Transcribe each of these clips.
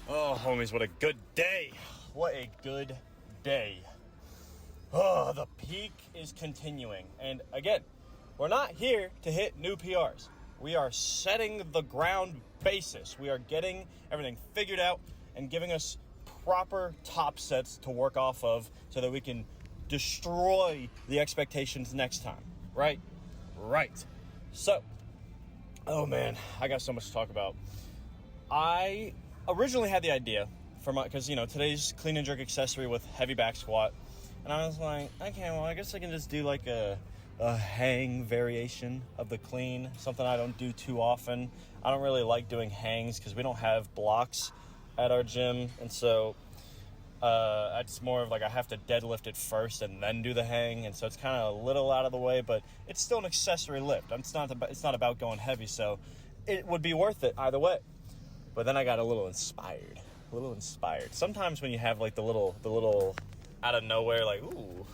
Oh, homies, what a good day. What a good day. Oh, the peak is continuing. And again, we're not here to hit new PRs. We are setting the ground basis. We are getting everything figured out and giving us proper top sets to work off of so that we can destroy the expectations next time. Right? Right. So, oh man, I got so much to talk about. I originally had the idea for because today's clean and jerk accessory with heavy back squat, and I was like, okay, well, I guess I can just do like a hang variation of the clean, something I don't do too often. I don't really like doing hangs because we don't have blocks at our gym, and so it's more of like I have to deadlift it first and then do the hang, and so it's kind of a little out of the way, but it's still an accessory lift. It's not about going heavy, so it would be worth it either way. But then I got a little inspired. Sometimes when you have like the little out of nowhere, like, ooh,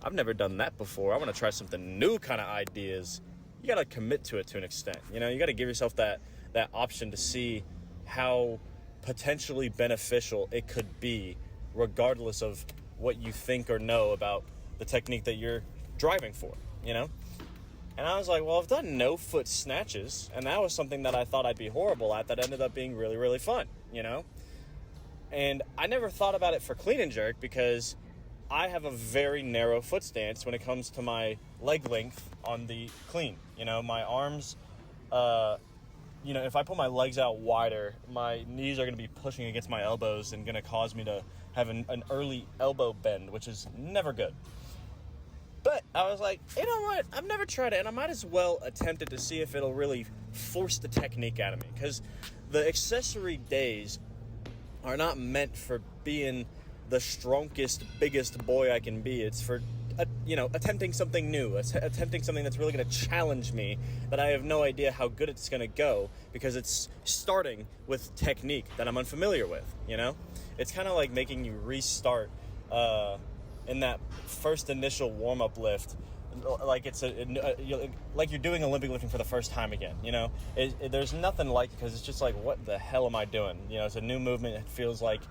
I've never done that before, I want to try something new kind of ideas, you got to commit to it to an extent. You got to give yourself that option to see how potentially beneficial it could be, regardless of what you think or know about the technique that you're driving for, And I was like, well, I've done no foot snatches, and that was something that I thought I'd be horrible at that ended up being really, really fun, And I never thought about it for clean and jerk because I have a very narrow foot stance when it comes to my leg length on the clean. My arms, if I put my legs out wider, my knees are going to be pushing against my elbows and going to cause me to have an early elbow bend, which is never good. But I was like, you know what? I've never tried it, and I might as well attempt it to see if it'll really force the technique out of me. Because the accessory days are not meant for being the strongest, biggest boy I can be. It's for, attempting something new, attempting something that's really going to challenge me, that I have no idea how good it's going to go, because it's starting with technique that I'm unfamiliar with, It's kind of like making you restart in that first initial warm-up lift, like it's like you're doing Olympic lifting for the first time again. There's nothing like it, because it's just like, what the hell am I doing? It's a new movement. It feels like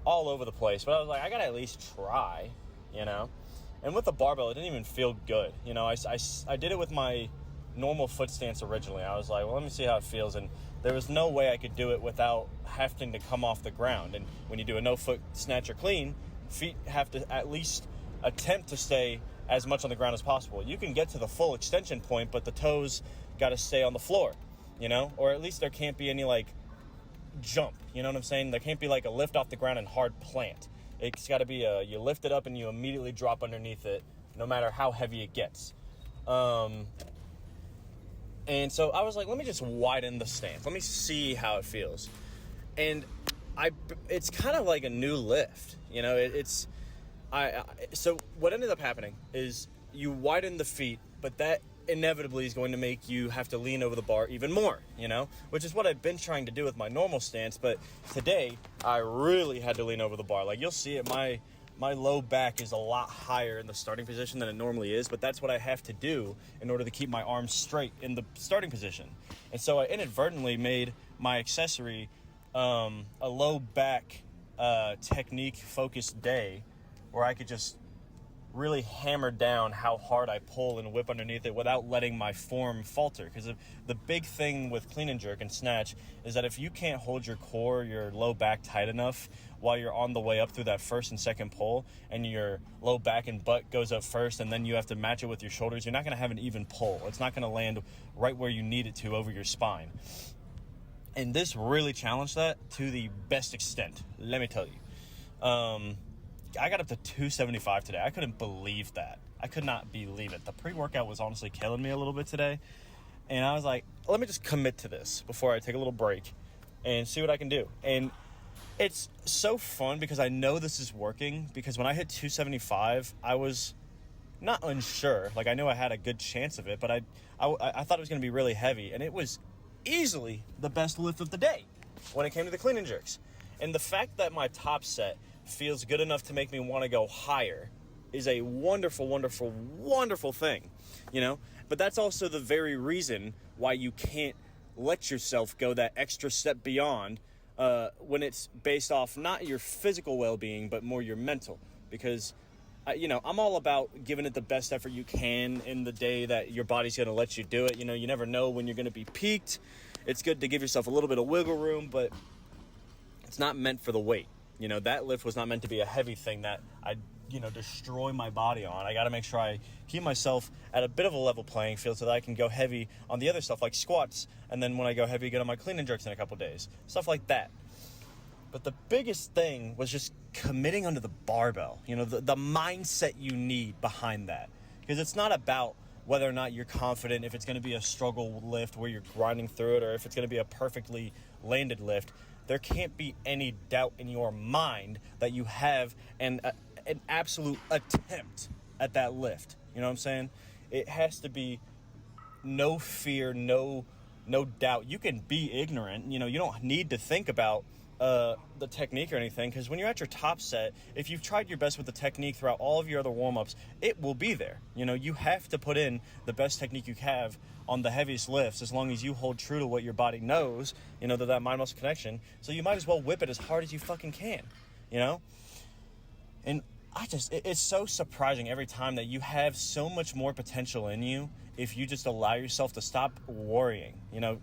all over the place, but I was like, I gotta at least try, And with the barbell, it didn't even feel good. I did it with my normal foot stance originally. I was like, well, let me see how it feels, and there was no way I could do it without having to come off the ground. And when you do a no foot snatch or clean, feet have to at least attempt to stay as much on the ground as possible. You can get to the full extension point, but the toes got to stay on the floor, or at least there can't be any like jump. You know what I'm saying? There can't be like a lift off the ground and hard plant. It's got to be you lift it up and you immediately drop underneath it, no matter how heavy it gets. And so I was like, let me just widen the stance. Let me see how it feels. And it's kind of like a new lift. So what ended up happening is you widen the feet, but that inevitably is going to make you have to lean over the bar even more, which is what I've been trying to do with my normal stance. But today I really had to lean over the bar. Like, you'll see it, my low back is a lot higher in the starting position than it normally is, but that's what I have to do in order to keep my arms straight in the starting position. And so I inadvertently made my accessory a low back technique focused day, where I could just really hammer down how hard I pull and whip underneath it without letting my form falter. Because the big thing with clean and jerk and snatch is that if you can't hold your core, your low back tight enough while you're on the way up through that first and second pull, and your low back and butt goes up first, and then you have to match it with your shoulders, you're not going to have an even pull. It's not going to land right where you need it to over your spine. And this really challenged that to the best extent, let me tell you. I got up to 275 today. I couldn't believe that. I could not believe it. The pre-workout was honestly killing me a little bit today. And I was like, let me just commit to this before I take a little break and see what I can do. And it's so fun because I know this is working, because when I hit 275, I was not unsure. Like, I knew I had a good chance of it, but I thought it was going to be really heavy. And it was easily the best lift of the day when it came to the clean and jerks. And the fact that my top set feels good enough to make me want to go higher is a wonderful, wonderful, wonderful thing, But that's also the very reason why you can't let yourself go that extra step beyond when it's based off not your physical well-being, but more your mental. Because, I'm all about giving it the best effort you can in the day that your body's going to let you do it. You never know when you're going to be peaked. It's good to give yourself a little bit of wiggle room, but it's not meant for the weight. That lift was not meant to be a heavy thing that I destroy my body on. I got to make sure I keep myself at a bit of a level playing field so that I can go heavy on the other stuff like squats. And then when I go heavy, get on my clean and jerks in a couple days. Stuff like that. But the biggest thing was just committing under the barbell. The mindset you need behind that. Because it's not about whether or not you're confident, if it's going to be a struggle lift where you're grinding through it, or if it's going to be a perfectly landed lift. There can't be any doubt in your mind that you have an absolute attempt at that lift. You know what I'm saying? It has to be no fear, no doubt. You can be ignorant. You don't need to think about the technique or anything, because when you're at your top set, if you've tried your best with the technique throughout all of your other warm-ups, it will be there. You have to put in the best technique you have on the heaviest lifts, as long as you hold true to what your body knows, that mind-muscle connection. So you might as well whip it as hard as you fucking can, And it's so surprising every time that you have so much more potential in you if you just allow yourself to stop worrying.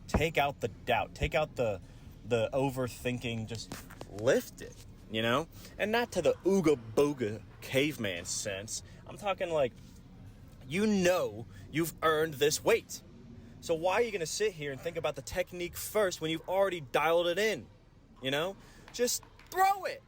Take out the doubt, take out the overthinking, just lift it, and not to the ooga booga caveman sense. I'm talking like, you've earned this weight. So why are you going to sit here and think about the technique first when you've already dialed it in? Just throw it.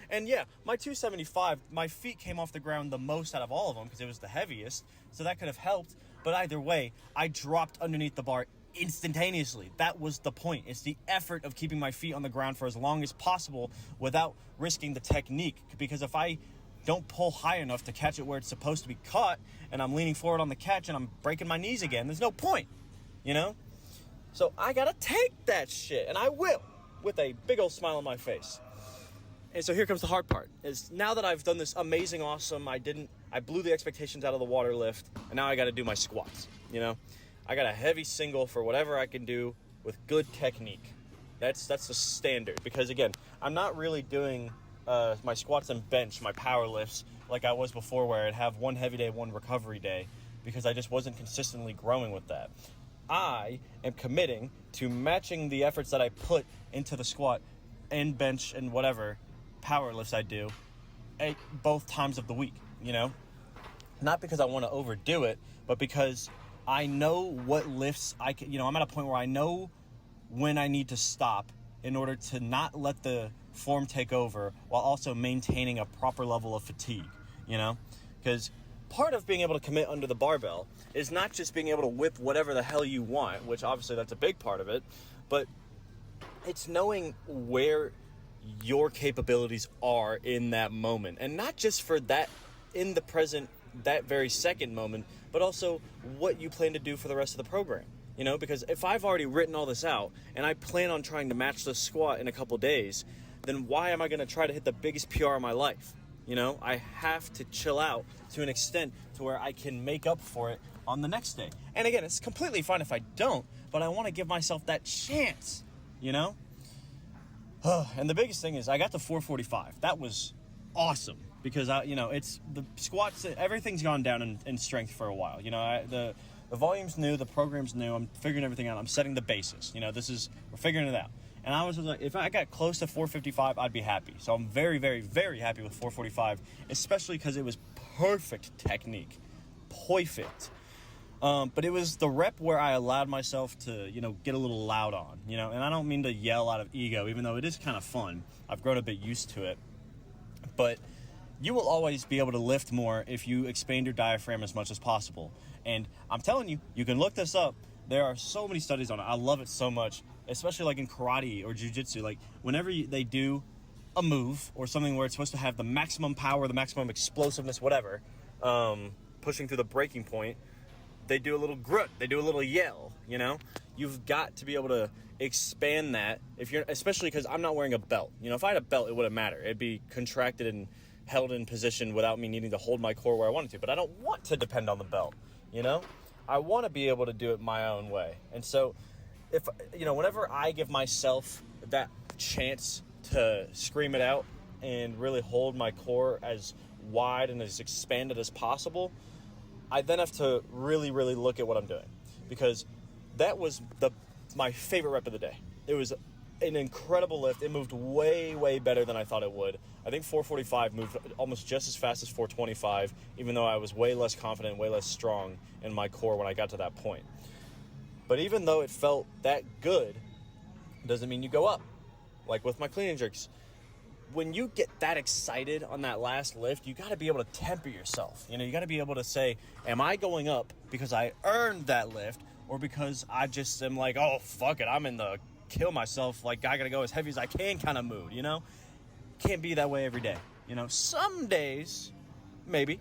And yeah, my 275, my feet came off the ground the most out of all of them because it was the heaviest. So that could have helped. But either way, I dropped underneath the bar instantaneously. That was the point. It's the effort of keeping my feet on the ground for as long as possible without risking the technique. Because if I don't pull high enough to catch it where it's supposed to be caught, and I'm leaning forward on the catch and I'm breaking my knees again, there's no point, So I gotta take that shit, and I will, with a big old smile on my face. And so here comes the hard part, is now that I've done this amazing, awesome, I blew the expectations out of the water lift, and now I gotta do my squats, I got a heavy single for whatever I can do with good technique. That's the standard, because again, I'm not really doing my squats and bench, my power lifts, like I was before, where I'd have one heavy day, one recovery day, because I just wasn't consistently growing with that. I am committing to matching the efforts that I put into the squat and bench and whatever power lifts I do at both times of the week, Not because I want to overdo it, but because I know what lifts I can, I'm at a point where I know when I need to stop in order to not let the form take over while also maintaining a proper level of fatigue, Because part of being able to commit under the barbell is not just being able to whip whatever the hell you want, which obviously that's a big part of it, but it's knowing where your capabilities are in that moment. And not just for that in the present, that very second moment, but also what you plan to do for the rest of the program. Because if I've already written all this out and I plan on trying to match the squat in a couple days, then why am I going to try to hit the biggest PR of my life? I have to chill out to an extent to where I can make up for it on the next day. And again, it's completely fine if I don't, but I want to give myself that chance, And the biggest thing is I got to 445. That was awesome, because it's the squats, everything's gone down in strength for a while. The volume's new, the program's new. I'm figuring everything out. I'm setting the basis. We're figuring it out. And I was like, if I got close to 455, I'd be happy. So I'm very, very, very happy with 445, especially because it was perfect technique, perfect. But it was the rep where I allowed myself to, get a little loud on, and I don't mean to yell out of ego, even though it is kind of fun. I've grown a bit used to it. But you will always be able to lift more if you expand your diaphragm as much as possible. And I'm telling you, you can look this up. There are so many studies on it. I love it so much, especially like in karate or jiu-jitsu. Like whenever they do a move or something where it's supposed to have the maximum power, the maximum explosiveness, whatever, pushing through the breaking point, they do a little grunt, they do a little yell, You've got to be able to expand that, especially because I'm not wearing a belt. If I had a belt, it wouldn't matter. It'd be contracted and held in position without me needing to hold my core where I wanted to. But I don't want to depend on the belt, I want to be able to do it my own way. And so, whenever I give myself that chance to scream it out and really hold my core as wide and as expanded as possible, I then have to really, really look at what I'm doing, because that was my favorite rep of the day. It was an incredible lift. It moved way, way better than I thought it would. I think 445 moved almost just as fast as 425, even though I was way less confident, way less strong in my core when I got to that point. But even though it felt that good, doesn't mean you go up. Like with my clean and jerks, when you get that excited on that last lift, you got to be able to temper yourself. You got to be able to say, am I going up because I earned that lift, or because I just am like, oh, fuck it, I'm in the kill myself, like I got to go as heavy as I can kind of mood, Can't be that way every day. Some days, maybe.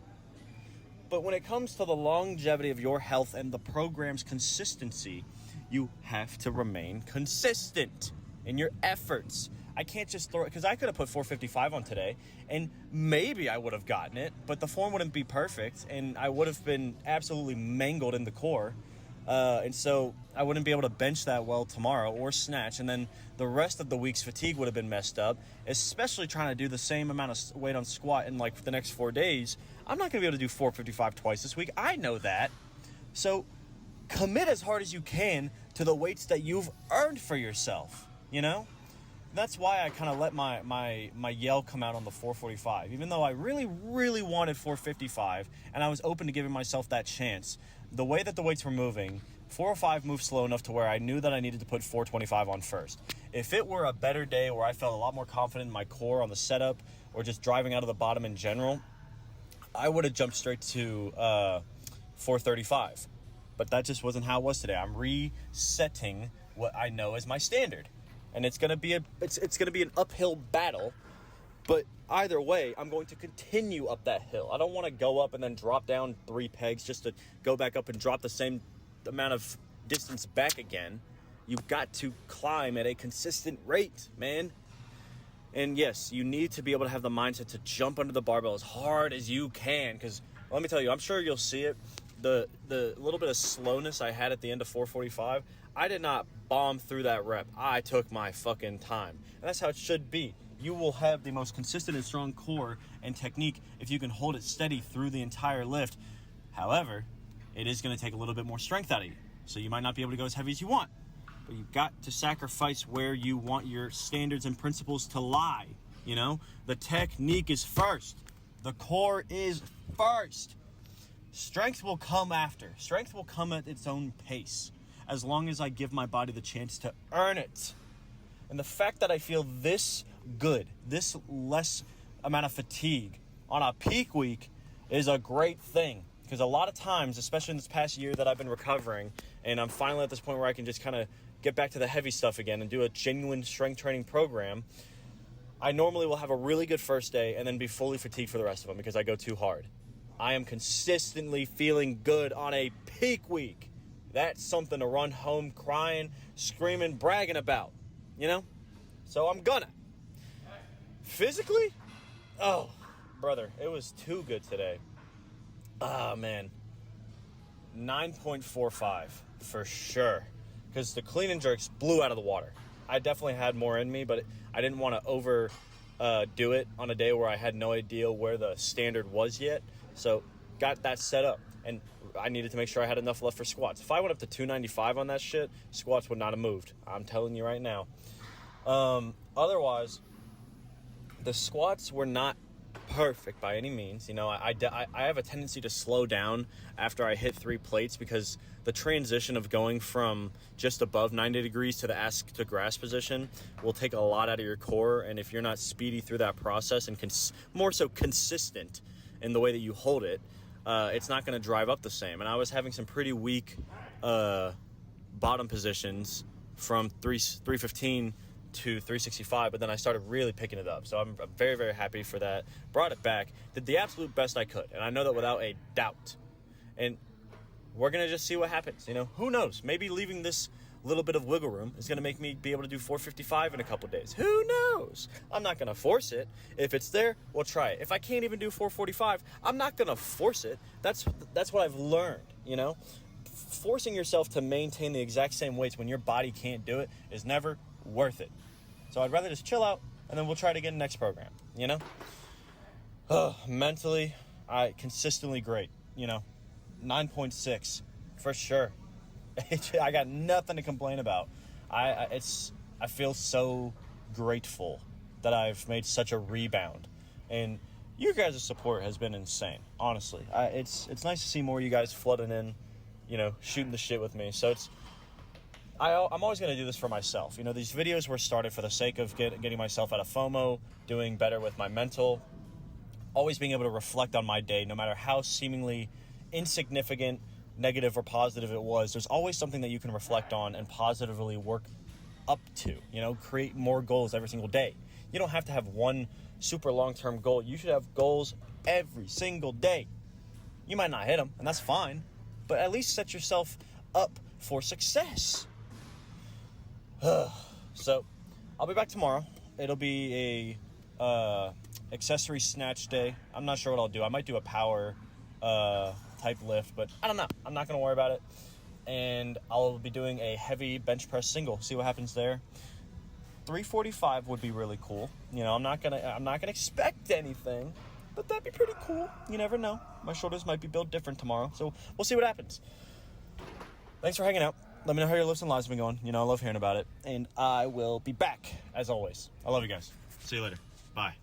But when it comes to the longevity of your health and the program's consistency, you have to remain consistent in your efforts. I can't just throw it, because I could have put 455 on today, and maybe I would have gotten it, but the form wouldn't be perfect, and I would have been absolutely mangled in the core. And so I wouldn't be able to bench that well tomorrow or snatch. And then the rest of the week's fatigue would have been messed up, especially trying to do the same amount of weight on squat in like the next 4 days. I'm not going to be able to do 455 twice this week. I know that. So commit as hard as you can to the weights that you've earned for yourself, That's why I kind of let my yell come out on the 445. Even though I really, really wanted 455 and I was open to giving myself that chance, the way that the weights were moving, 405 moved slow enough to where I knew that I needed to put 425 on first. If it were a better day where I felt a lot more confident in my core on the setup, or just driving out of the bottom in general, I would have jumped straight to 435. But that just wasn't how it was today. I'm resetting what I know as my standard. And it's gonna be an uphill battle, but either way, I'm going to continue up that hill. I don't want to go up and then drop down 3 pegs just to go back up and drop the same amount of distance back again. You've got to climb at a consistent rate, man. And yes, you need to be able to have the mindset to jump under the barbell as hard as you can, because let me tell you, I'm sure you'll see it. The little bit of slowness I had at the end of 445, I did not bomb through that rep. I took my fucking time. And that's how it should be. You will have the most consistent and strong core and technique if you can hold it steady through the entire lift. However, it is going to take a little bit more strength out of you. So you might not be able to go as heavy as you want. But you've got to sacrifice where you want your standards and principles to lie. The technique is first. The core is first. Strength will come after. Strength will come at its own pace, as long as I give my body the chance to earn it. And the fact that I feel this good, this less amount of fatigue on a peak week is a great thing. Because a lot of times, especially in this past year that I've been recovering, and I'm finally at this point where I can just kind of get back to the heavy stuff again and do a genuine strength training program, I normally will have a really good first day and then be fully fatigued for the rest of them because I go too hard. I am consistently feeling good on a peak week. That's something to run home crying, screaming, bragging about, So I'm gonna. Physically? Oh, brother, it was too good today. Ah, man. 9.45 for sure. Because the clean and jerks blew out of the water. I definitely had more in me, but I didn't want to overdo it on a day where I had no idea where the standard was yet. So got that set up. And I needed to make sure I had enough left for squats. If I went up to 295 on that shit, squats would not have moved. I'm telling you right now. Otherwise, the squats were not perfect by any means. I have a tendency to slow down after I hit 3 plates, because the transition of going from just above 90 degrees to the ass to grass position will take a lot out of your core. And if you're not speedy through that process and more so consistent in the way that you hold it, it's not going to drive up the same. And I was having some pretty weak bottom positions from 315 to 365, but then I started really picking it up. So I'm very, very happy for that. Brought it back, did the absolute best I could, and I know that without a doubt. And we're going to just see what happens. Who knows? Maybe leaving this little bit of wiggle room is going to make me be able to do 455 in a couple days. Who knows? I'm not going to force it. If it's there, we'll try it. If I can't even do 445, I'm not going to force it. That's what I've learned, Forcing yourself to maintain the exact same weights when your body can't do it is never worth it. So I'd rather just chill out, and then we'll try it again next program, you know? Mentally, I consistently great, 9.6 for sure. I got nothing to complain about. I feel so grateful that I've made such a rebound, and your guys' support has been insane. Honestly, it's nice to see more of you guys flooding in, shooting the shit with me. So I'm always going to do this for myself. These videos were started for the sake of getting myself out of FOMO, doing better with my mental, always being able to reflect on my day, no matter how seemingly insignificant, negative, or positive it was. There's always something that you can reflect on and positively work up to, create more goals every single day. You don't have to have one super long-term goal. You should have goals every single day. You might not hit them, and that's fine, but at least set yourself up for success. So I'll be back tomorrow. It'll be a accessory snatch day. I'm not sure what I'll do. I might do a power type lift, but I don't know. I'm not going to worry about it. And I'll be doing a heavy bench press single. See what happens there. 345 would be really cool. I'm not gonna expect anything, but that'd be pretty cool. You never know. My shoulders might be built different tomorrow, so we'll see what happens. Thanks for hanging out. Let me know how your lifts and lives have been going. I love hearing about it. And I will be back, as always. I love you guys. See you later. Bye.